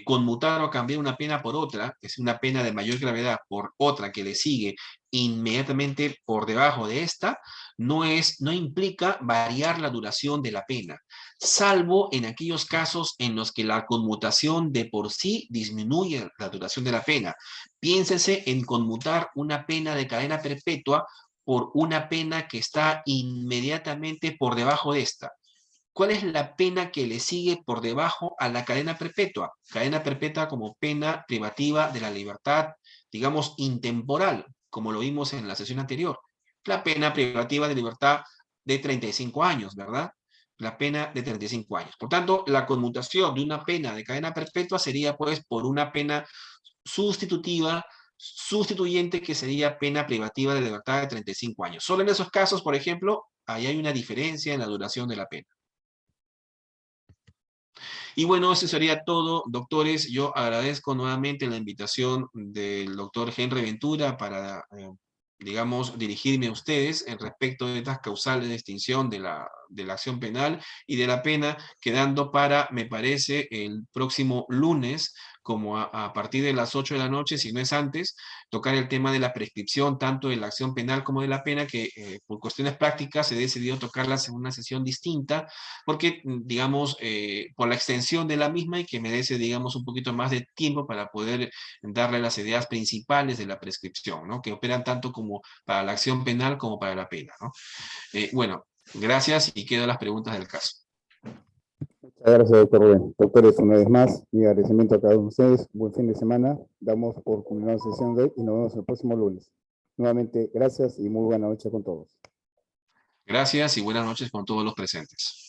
Speaker 1: conmutar o cambiar una pena por otra, es una pena de mayor gravedad por otra que le sigue inmediatamente por debajo de esta, no implica variar la duración de la pena, salvo en aquellos casos en los que la conmutación de por sí disminuye la duración de la pena. Piénsese en conmutar una pena de cadena perpetua por una pena que está inmediatamente por debajo de esta. ¿Cuál es la pena que le sigue por debajo a la cadena perpetua? Cadena perpetua como pena privativa de la libertad, digamos, intemporal, como lo vimos en la sesión anterior. La pena privativa de libertad de 35 años, ¿verdad? La pena de 35 años. Por tanto, la conmutación de una pena de cadena perpetua sería, pues, por una pena sustituyente, que sería pena privativa de libertad de 35 años. Solo en esos casos, por ejemplo, ahí hay una diferencia en la duración de la pena. Y bueno, eso sería todo, doctores. Yo agradezco nuevamente la invitación del doctor Henry Ventura para, digamos, dirigirme a ustedes en respecto de estas causales de extinción de la acción penal y de la pena, quedando para, me parece, el próximo lunes, como a partir de las 8 de la noche, si no es antes, tocar el tema de la prescripción, tanto de la acción penal como de la pena, que por cuestiones prácticas se decidió tocarlas en una sesión distinta, porque, digamos, por la extensión de la misma y que merece, digamos, un poquito más de tiempo para poder darle las ideas principales de la prescripción, ¿no? Que operan tanto como para la acción penal como para la pena, ¿no? Bueno, gracias y quedan las preguntas del caso.
Speaker 2: Muchas gracias, doctor Rubén. Doctores, una vez más, mi agradecimiento a cada uno de ustedes. Buen fin de semana. Damos por culminada la sesión de hoy y nos vemos el próximo lunes. Nuevamente, gracias y muy buena noche con todos.
Speaker 1: Gracias y buenas noches con todos los presentes.